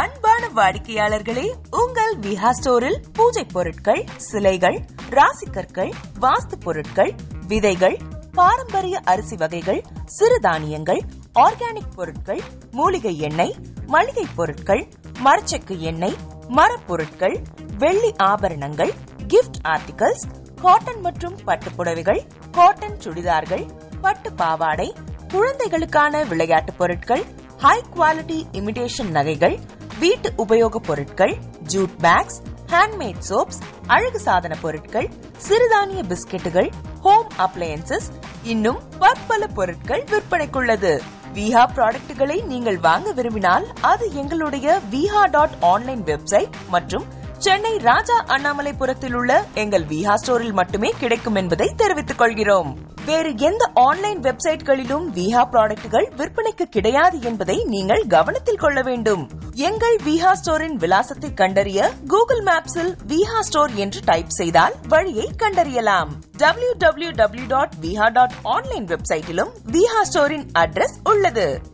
அன்பான வாடிக்கையாளர்களே, உங்கள் விஹா ஸ்டோரில் பூஜை பொருட்கள், சிலைகள், ராசிக்கற்கள், வாஸ்து பொருட்கள், விதைகள், பாரம்பரிய அரிசி வகைகள், சிறுதானியங்கள், ஆர்கானிக் பொருட்கள், மூலிகை எண்ணெய், மளிகை பொருட்கள், மரச்செக்கு எண்ணெய், மரப்பொருட்கள், வெள்ளி ஆபரணங்கள், கிஃப்ட் ஆர்டிகல்ஸ், காட்டன் மற்றும் பட்டு புடவைகள், காட்டன் சுடிதார்கள், பட்டு பாவாடை, குழந்தைகளுக்கான விளையாட்டு பொருட்கள், ஹை குவாலிட்டி இமிடேஷன் நகைகள், வீட்டு உபயோக பொருட்கள், ஜூட் பேக்ஸ், ஹேண்ட்மேட் சோப்ஸ், அழகு சாதன பொருட்கள், சிறுதானிய பிஸ்கெட்டுகள், ஹோம் அப்ளையன்சஸ், இன்னும் பற்பல பொருட்கள் விற்பனைக்குள்ளது. விஹா ப்ராடக்ட்களை நீங்கள் வாங்க விரும்பினால் அது எங்களுடைய viha.online வெப்சைட் மற்றும் சென்னை ராஜா அண்ணாமலைபுரத்தில் உள்ள எங்கள் விஹா ஸ்டோரில் மட்டுமே கிடைக்கும் என்பதை தெரிவித்துக் கொள்கிறோம். வேறு எந்த ஆன்லைன் வெப்சைட்களிலும் விஹா ப்ராடக்ட்கள் விற்பனைக்கு கிடையாது என்பதை நீங்கள் கவனத்தில் கொள்ள வேண்டும். எங்கள் விஹா ஸ்டோரின் விலாசத்தை கண்டறிய கூகுள் மேப்ஸில் விஹா ஸ்டோர் என்று டைப் செய்தால் வழியை கண்டறியலாம். www.viha.online வெப்சைட்டிலும் விஹா ஸ்டோரின் அட்ரஸ் உள்ளது.